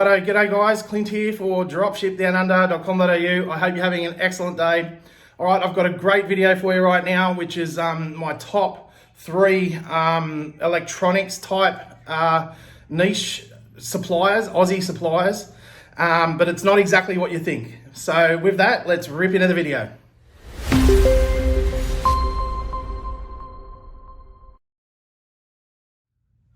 G'day guys, Klint here for dropshipdownunder.com.au. I hope you're having an excellent day. All right, I've got a great video for you right now, which is my top 3 electronics type niche suppliers, Aussie suppliers, but it's not exactly what you think. So with that, let's rip into the video.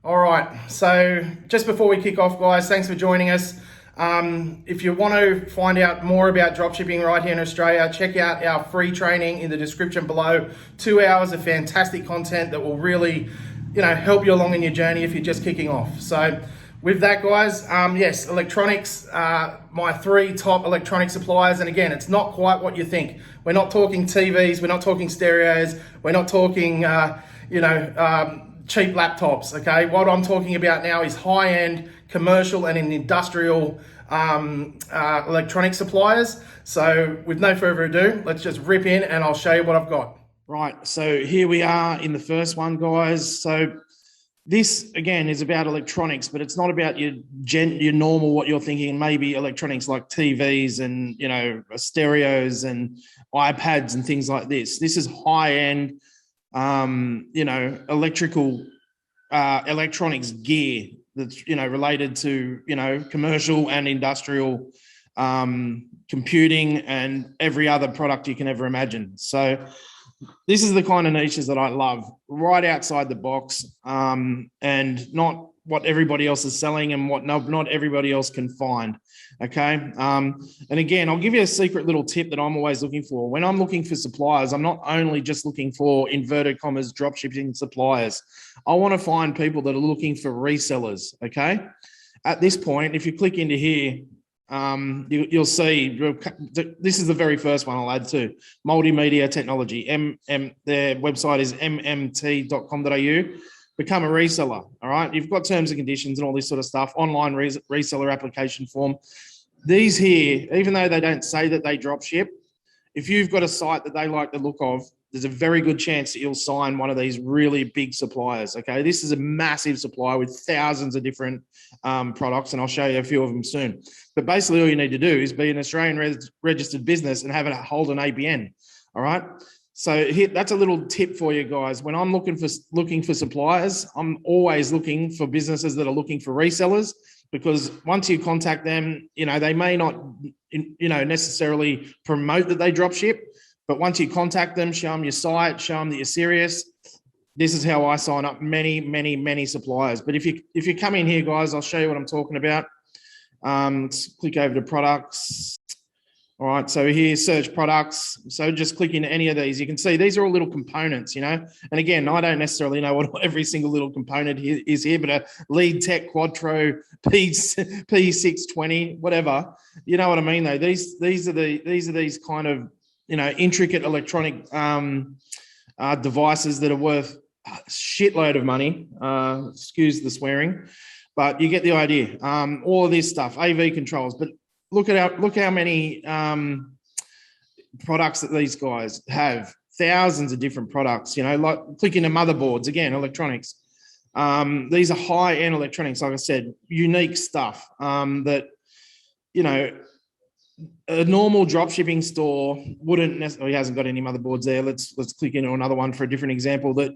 All right, so just before we kick off, guys, thanks for joining us. If you want to find out more about dropshipping right here in Australia, check out our free training in the description below. 2 hours of fantastic content that will really, help you along in your journey if you're just kicking off. So with that, guys, yes, electronics, my 3 top electronic suppliers. And again, it's not quite what you think. We're not talking TVs, we're not talking stereos, we're not talking, cheap laptops, okay? What I'm talking about now is high-end commercial and industrial electronic suppliers. So with no further ado, let's just rip in and I'll show you what I've got. Right, so here we are in the first one, guys. So this, again, is about electronics, but it's not about your normal, what you're thinking, maybe electronics like TVs and, stereos and iPads and things like this. This is high-end, electronics gear that's, related to, commercial and industrial computing and every other product you can ever imagine. So this is the kind of niches that I love, right outside the box, and not what everybody else is selling and what not everybody else can find. Okay. And again, I'll give you a secret little tip that I'm always looking for. When I'm looking for suppliers, I'm not only just looking for inverted commas dropshipping suppliers. I want to find people that are looking for resellers. Okay. At this point, if you click into here, you'll see this is the very first one I'll add to multimedia technology. Their website is mmt.com.au. Become a reseller. All right. You've got terms and conditions and all this sort of stuff, online reseller application form. These here, even though they don't say that they drop ship, if you've got a site that they like the look of, there's a very good chance that you'll sign one of these really big suppliers. Okay. This is a massive supplier with thousands of different products, and I'll show you a few of them soon. But basically all you need to do is be an Australian registered business and hold an ABN. All right. So here, that's a little tip for you guys. When I'm looking for suppliers, I'm always looking for businesses that are looking for resellers, because once you contact them, they may not, necessarily promote that they drop ship, but once you contact them, show them your site, show them that you're serious. This is how I sign up many, many, many suppliers. But if you come in here, guys, I'll show you what I'm talking about. Let's click over to products. All right, so here, search products. So just click into any of these. You can see these are all little components, And again, I don't necessarily know what every single little component is here, but a Lead Tech Quattro P620, whatever. You know what I mean, though. These are these kind of intricate electronic devices that are worth a shitload of money. Excuse the swearing, but you get the idea. All of this stuff, AV controls, but look how many products that these guys have. Thousands of different products, like click into motherboards, again, electronics. These are high-end electronics, like I said, unique stuff that, a normal drop shipping store wouldn't necessarily. He hasn't got any motherboards there. Let's click into another one for a different example that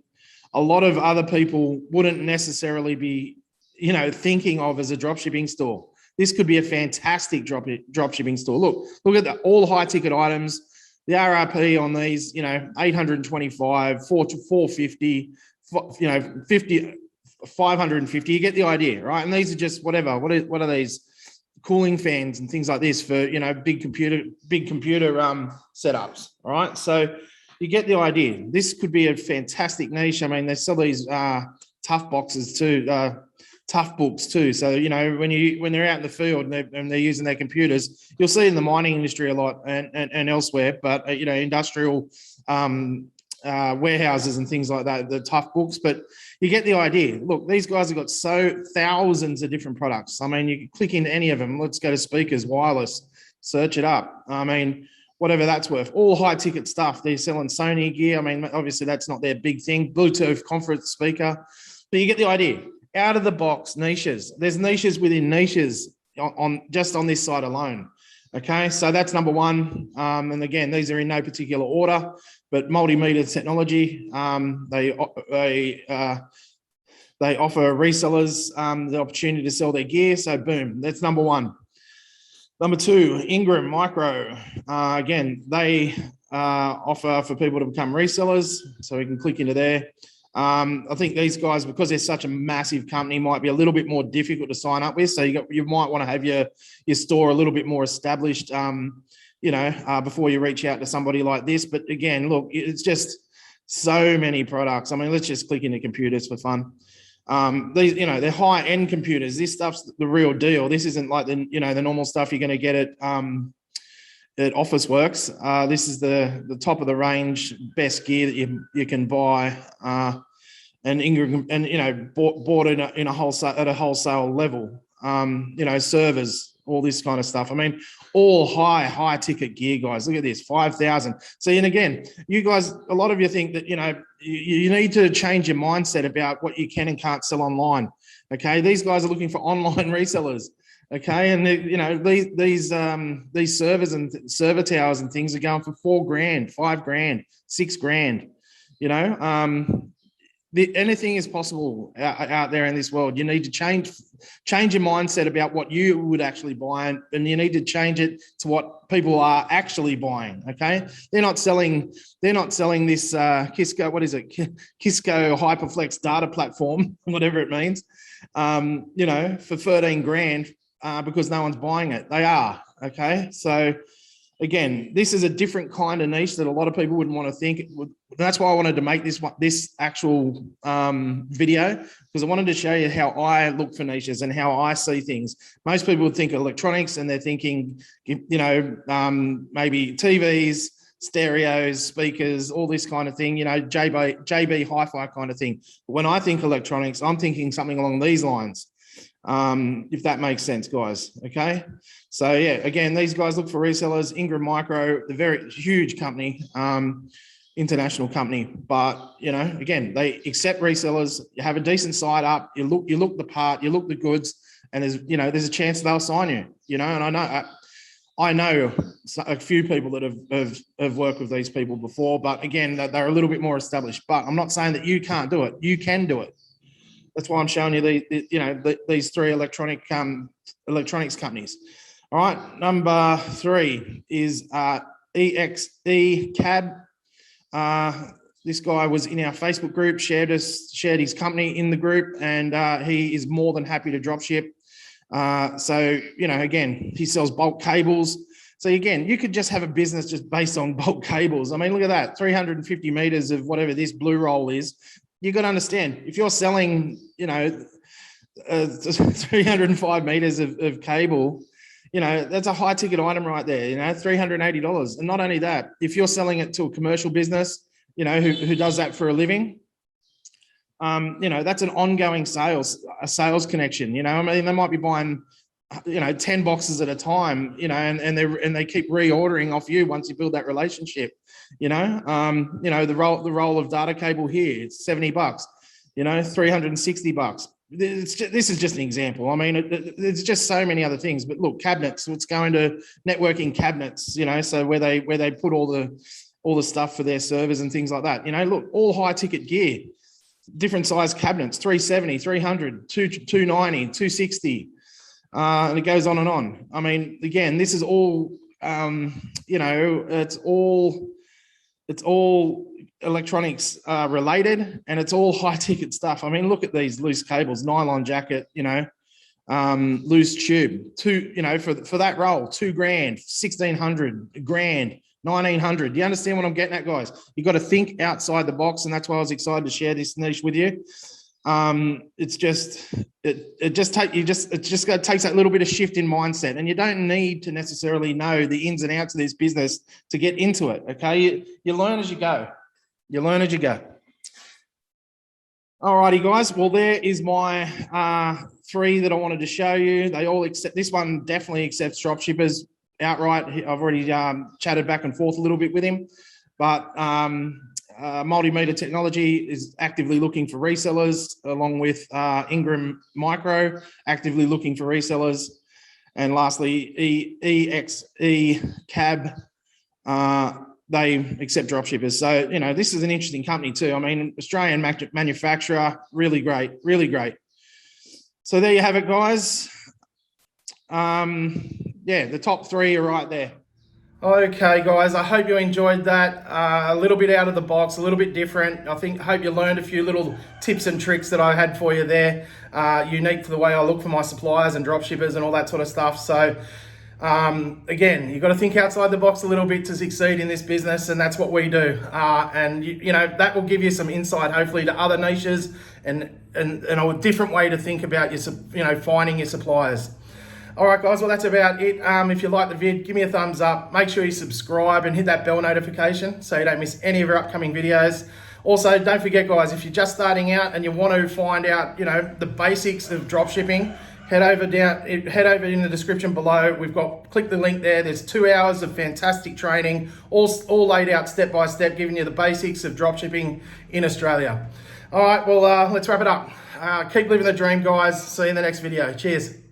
a lot of other people wouldn't necessarily be, thinking of as a drop shipping store. This could be a fantastic drop shipping store. Look at all high ticket items. The RRP on these, 825, 450, 50, 550. You get the idea, right? And these are just whatever. What are these? Cooling fans and things like this for big computer setups. All right, so you get the idea. This could be a fantastic niche. I mean, they sell these tough boxes too. Tough books too. So, when they're out in the field and they're using their computers, you'll see in the mining industry a lot and elsewhere, but, industrial warehouses and things like that, the tough books, but you get the idea. Look, these guys have got thousands of different products. I mean, you can click into any of them. Let's go to speakers, wireless, search it up. I mean, whatever that's worth, all high ticket stuff. They're selling Sony gear. I mean, obviously that's not their big thing. Bluetooth conference speaker, but you get the idea. Out of the box niches. There's niches within niches just on this side alone. Okay, so that's number one. And again, these are in no particular order, but multimeter technology. They offer resellers the opportunity to sell their gear. So boom, that's number one. Number two, Ingram Micro. Again, they offer for people to become resellers. So we can click into there. I think these guys, because they're such a massive company, might be a little bit more difficult to sign up with. So you might want to have your store a little bit more established, before you reach out to somebody like this. But again, look, it's just so many products. I mean, let's just click into computers for fun. These, they're high-end computers. This stuff's the real deal. This isn't like the normal stuff you're going to get at Officeworks. This is the top of the range, best gear that you can buy, and Ingram, and bought in a wholesale at a wholesale level. Servers, all this kind of stuff. I mean, all high ticket gear, guys. Look at this, 5,000. So, and again, you guys, a lot of you think that you need to change your mindset about what you can and can't sell online. Okay, these guys are looking for online resellers. Okay, and these servers and server towers and things are going for $4,000, $5,000, $6,000. Anything is possible out there in this world. You need to change your mindset about what you would actually buy, and you need to change it to what people are actually buying. Okay, they're not selling this Kisco, what is it, Kisco Hyperflex data platform, whatever it means, for $13,000 because no one's buying it. They are. Okay, so again, this is a different kind of niche that a lot of people wouldn't want to think. That's why I wanted to make this actual video, because I wanted to show you how I look for niches and how I see things. Most people would think electronics, and they're thinking, maybe TVs, stereos, speakers, all this kind of thing, JB hi-fi kind of thing. But when I think electronics, I'm thinking something along these lines. If that makes sense, guys. Okay, so yeah, again, these guys look for resellers. Ingram Micro, the very huge company, international company, but again, they accept resellers. You have a decent site up, you look the part, you look the goods, and there's a chance they'll sign you. And I know a few people that have worked with these people before, but again, they're a little bit more established. But I'm not saying that you can't do it. You can do it. That's why I'm showing you these three electronics companies. All right, number three is ExeCAD. This guy was in our Facebook group, shared his company in the group, and he is more than happy to drop ship. So again, he sells bulk cables. So again, you could just have a business just based on bulk cables. I mean, look at that, 350 meters of whatever this blue roll is. You got to understand, if you're selling, 305 meters of cable, that's a high ticket item right there, $380. And not only that, if you're selling it to a commercial business, who does that for a living, that's an ongoing sales connection. I mean, they might be buying, 10 boxes at a time, and they keep reordering off you once you build that relationship. The roll of data cable here, it's $70, $360. This is just an example. I mean, there's just so many other things. But look, cabinets. It's going to networking cabinets. So where they put all the stuff for their servers and things like that. Look, all high ticket gear, different size cabinets, 370, 300, 290, 260. And it goes on and on. I mean, again, this is all, it's all electronics related, and it's all high ticket stuff. I mean, look at these loose cables, nylon jacket, loose tube, for that roll, $2,000, $1,600, $1,000, $1,900. Do you understand what I'm getting at, guys? You've got to think outside the box, and that's why I was excited to share this niche with you. It just takes that little bit of shift in mindset, and you don't need to necessarily know the ins and outs of this business to get into it. Okay, you learn as you go. All righty, guys. Well, there is my three that I wanted to show you. They all accept. This one definitely accepts dropshippers outright. I've already chatted back and forth a little bit with him, but Multimeter Technology is actively looking for resellers, along with Ingram Micro, actively looking for resellers. And lastly, ExeCAD, they accept dropshippers. So, this is an interesting company too. I mean, Australian manufacturer, really great, really great. So there you have it, guys. The top 3 are right there. Okay, guys, I hope you enjoyed that. A little bit out of the box, a little bit different. Hope you learned a few little tips and tricks that I had for you there, unique to the way I look for my suppliers and dropshippers and all that sort of stuff. So, again, you've got to think outside the box a little bit to succeed in this business, and that's what we do. And that will give you some insight, hopefully, to other niches and a different way to think about finding your suppliers. All right, guys, well, that's about it. If you like the vid, give me a thumbs up. Make sure you subscribe and hit that bell notification so you don't miss any of our upcoming videos. Also, don't forget, guys, if you're just starting out and you want to find out, the basics of dropshipping, head over in the description below. Click the link there. There's 2 hours of fantastic training, all laid out step by step, giving you the basics of dropshipping in Australia. All right, well, let's wrap it up. Keep living the dream, guys. See you in the next video. Cheers.